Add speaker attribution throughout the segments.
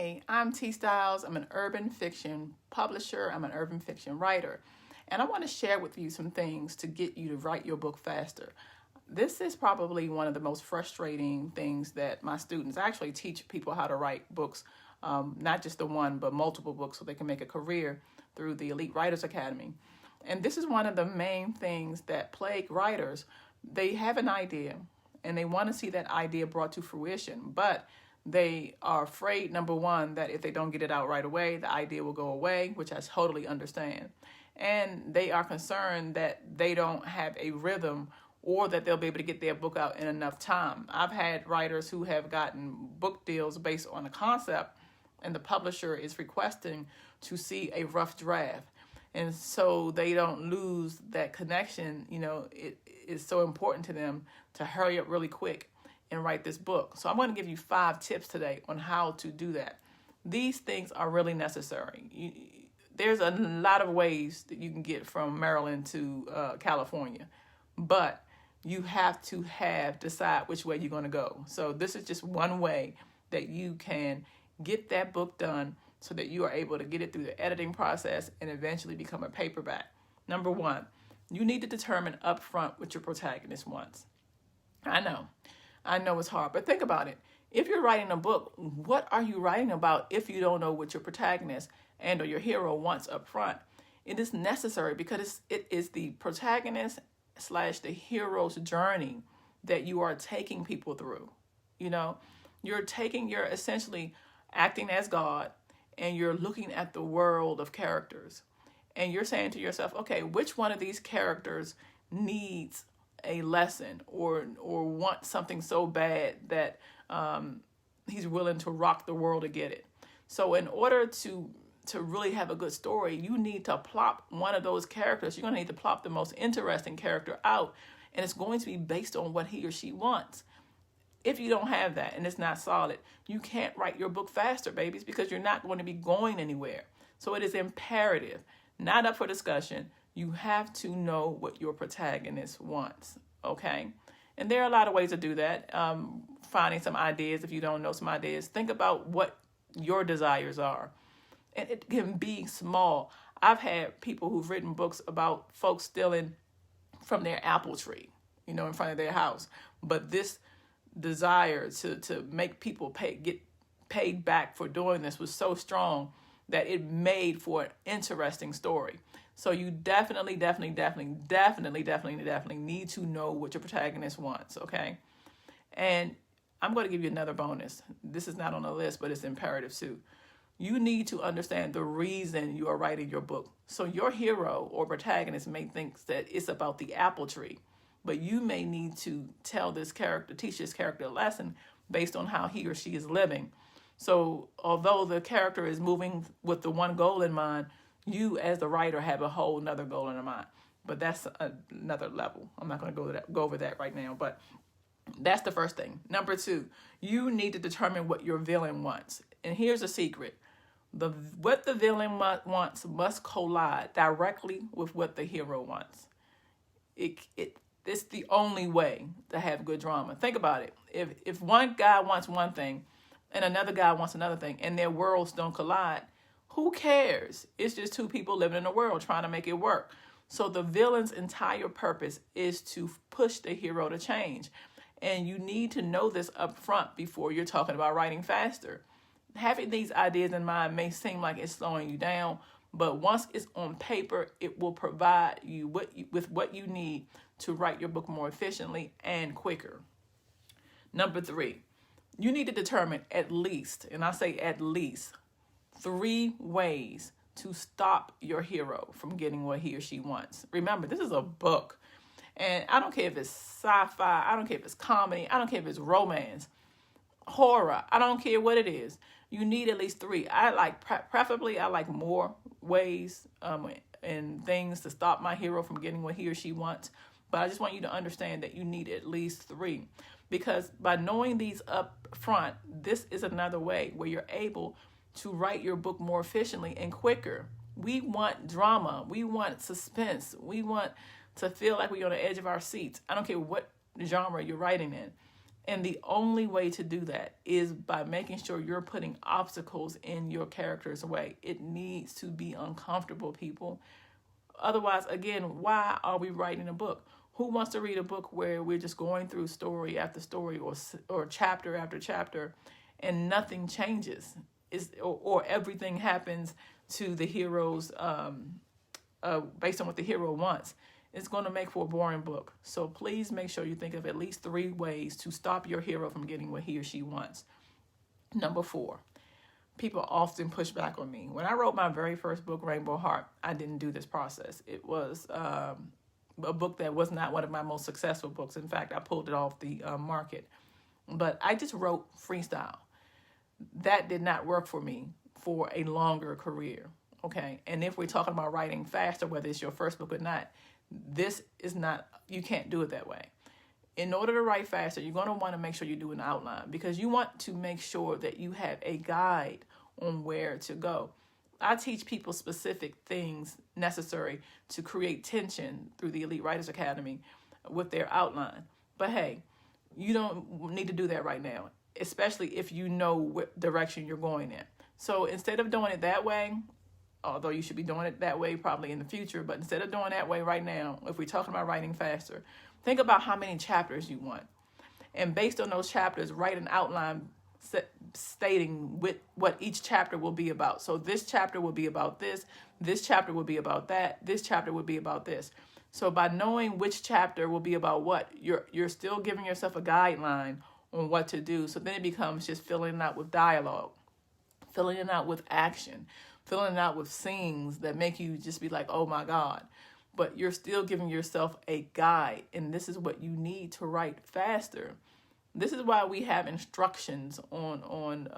Speaker 1: Hey, I'm T Styles. I'm an urban fiction publisher. I'm an urban fiction writer. And I want to share with you some things to get you to write your book faster. This is probably one of the most frustrating things that my students actually teach people how to write books, not just the one, but multiple books so they can make a career through the Elite Writers Academy. And this is one of the main things that plague writers. They have an idea and they want to see that idea brought to fruition, but they are afraid, number one, that if they don't get it out right away, the idea will go away, which I totally understand. And they are concerned that they don't have a rhythm or that they'll be able to get their book out in enough time. I've had writers who have gotten book deals based on a concept, and the publisher is requesting to see a rough draft. And so they don't lose that connection. It is so important to them to hurry up really quick and write this book. So I'm going to give you 5 tips today on how to do that. These things are really necessary. There's a lot of ways that you can get from Maryland to California, but you have to decide which way you're going to go. So this is just one way that you can get that book done so that you are able to get it through the editing process and eventually become a paperback. Number 1, you need to determine upfront what your protagonist wants. I know it's hard, but think about it. If you're writing a book, what are you writing about if you don't know what your protagonist and or your hero wants up front? It is necessary because it is the protagonist / the hero's journey that you are taking people through. You're essentially acting as God, and you're looking at the world of characters, and you're saying to yourself, okay, which one of these characters needs a lesson or wants something so bad that he's willing to rock the world to get it. So in order to really have a good story, you need to plop one of those characters. You're going to need to plop the most interesting character out, and it's going to be based on what he or she wants. If you don't have that and it's not solid, you can't write your book faster, babies, because you're not going to be going anywhere. So it is imperative, not up for discussion. You have to know what your protagonist wants, okay? And there are a lot of ways to do that. Finding some ideas, if you don't know some ideas, think about what your desires are. And it can be small. I've had people who've written books about folks stealing from their apple tree, in front of their house. But this desire to make people get paid back for doing this was so strong that it made for an interesting story. So you definitely need to know what your protagonist wants, okay? And I'm going to give you another bonus. This is not on the list, but it's imperative too. You need to understand the reason you are writing your book. So your hero or protagonist may think that it's about the apple tree, but you may need to teach this character a lesson based on how he or she is living. So although the character is moving with the one goal in mind, you as the writer have a whole nother goal in mind. But that's another level. I'm not going to go over that right now, but that's the first thing. Number 2, you need to determine what your villain wants. And here's a secret. What the villain wants must collide directly with what the hero wants. It's the only way to have good drama. Think about it. If one guy wants one thing and another guy wants another thing and their worlds don't collide, who cares? It's just 2 people living in a world trying to make it work. So the villain's entire purpose is to push the hero to change. And you need to know this up front before you're talking about writing faster. Having these ideas in mind may seem like it's slowing you down, but once it's on paper, it will provide you with what you need to write your book more efficiently and quicker. Number 3, you need to determine at least, and I say at least, 3 ways to stop your hero from getting what he or she wants. Remember, this is a book. And I don't care if it's sci-fi, I don't care if it's comedy, I don't care if it's romance, horror, I don't care what it is. You need at least 3. Preferably, I like more ways and things to stop my hero from getting what he or she wants. But I just want you to understand that you need at least 3. Because by knowing these up front, this is another way where you're able to write your book more efficiently and quicker. We want drama. We want suspense. We want to feel like we're on the edge of our seats. I don't care what genre you're writing in. And the only way to do that is by making sure you're putting obstacles in your character's way. It needs to be uncomfortable, people. Otherwise, again, why are we writing a book? Who wants to read a book where we're just going through story after story or chapter after chapter and nothing changes? Or everything happens to the hero's based on what the hero wants. It's going to make for a boring book. So please make sure you think of at least 3 ways to stop your hero from getting what he or she wants. Number 4, people often push back on me. When I wrote my very first book, Rainbow Heart, I didn't do this process. It was a book that was not one of my most successful books. In fact, I pulled it off the market. But I just wrote freestyle. That did not work for me for a longer career. Okay. And if we're talking about writing faster, whether it's your first book or not, this is not, you can't do it that way. In order to write faster, you're going to want to make sure you do an outline, because you want to make sure that you have a guide on where to go. I teach people specific things necessary to create tension through the Elite Writers Academy with their outline. But hey, you don't need to do that right now, especially if you know what direction you're going in. So instead of doing it that way, although you should be doing it that way probably in the future, but instead of doing that way right now, if we're talking about writing faster, think about how many chapters you want. And based on those chapters, write an outline stating what each chapter will be about. So this chapter will be about this chapter will be about that, this chapter will be about this. So by knowing which chapter will be about what, you're still giving yourself a guideline on what to do. So then it becomes just filling it out with dialogue, filling it out with action, filling it out with scenes that make you just be like, oh my God. But you're still giving yourself a guide. And this is what you need to write faster. This is why we have instructions on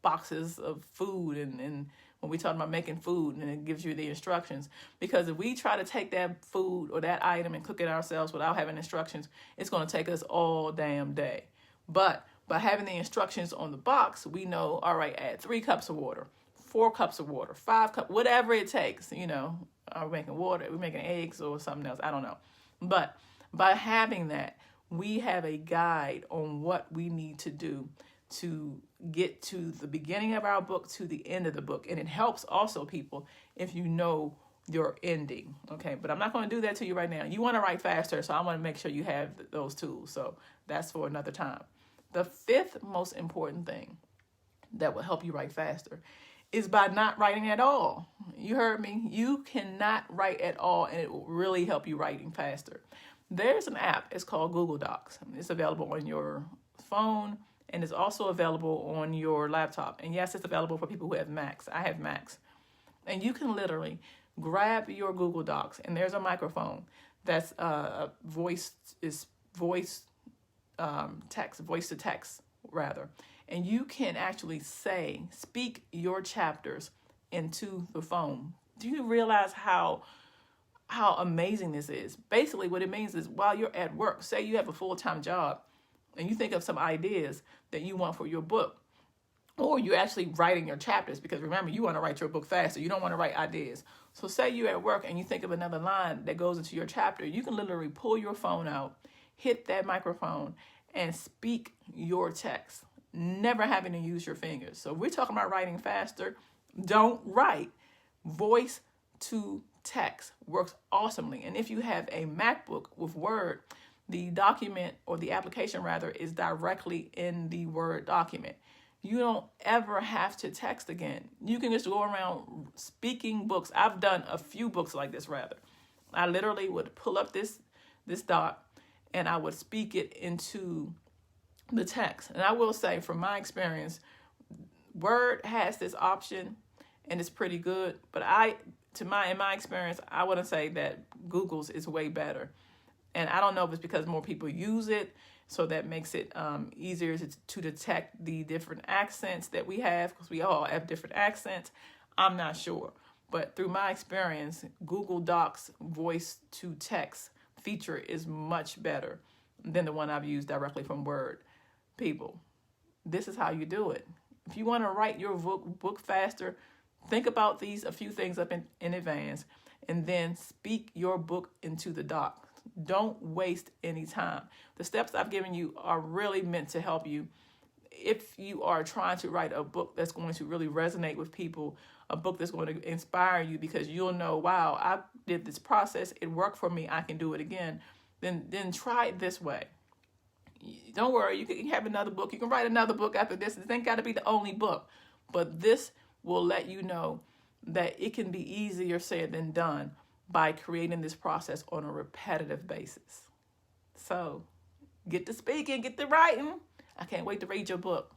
Speaker 1: boxes of food and when we talk about making food, and it gives you the instructions. Because if we try to take that food or that item and cook it ourselves without having instructions, it's going to take us all damn day. But by having the instructions on the box, we know, all right, add 3 cups of water, 4 cups of water, 5 cups, whatever it takes, are we making water, are we making eggs or something else? I don't know. But by having that, we have a guide on what we need to do to get to the beginning of our book to the end of the book. And it helps also, people, if you know your ending. Okay, but I'm not going to do that to you right now. You want to write faster, so I want to make sure you have those tools. So that's for another time. The 5th most important thing that will help you write faster is by not writing at all. You heard me. You cannot write at all, and it will really help you writing faster. There's an app. It's called Google Docs. It's available on your phone, and it's also available on your laptop. And yes, it's available for people who have Macs. I have Macs. And you can literally grab your Google Docs, and there's a microphone that's voice to text rather. And you can actually speak your chapters into the phone. Do you realize how amazing this is? Basically, what it means is while you're at work, say you have a full-time job, and you think of some ideas that you want for your book, or you're actually writing your chapters, because remember, you want to write your book faster. You don't want to write ideas. So say you're at work and you think of another line that goes into your chapter. You can literally pull your phone out, hit that microphone, and speak your text, never having to use your fingers. So if we're talking about writing faster, don't write. Voice to text works awesomely. And if you have a MacBook with Word, the document, or the application rather, is directly in the Word document. You don't ever have to text again. You can just go around speaking books. I've done a few books like this rather. I literally would pull up this doc and I would speak it into the text. And I will say, from my experience, Word has this option and it's pretty good. But in my experience, I wouldn't say that Google's is way better. And I don't know if it's because more people use it, so that makes it easier to detect the different accents that we have, because we all have different accents. I'm not sure. But through my experience, Google Docs voice to text feature is much better than the one I've used directly from Word. People, this is how you do it. If you want to write your book faster, think about a few things up in advance, and then speak your book into the doc. Don't waste any time. The steps I've given you are really meant to help you if you are trying to write a book that's going to really resonate with people, a book that's going to inspire you, because you'll know, wow, I did this process, it worked for me, I can do it again. Then try it this way. Don't worry, you can have another book. You can write another book after this. It ain't got to be the only book. But this will let you know that it can be easier said than done by creating this process on a repetitive basis. So get to speaking, get to writing. I can't wait to read your book.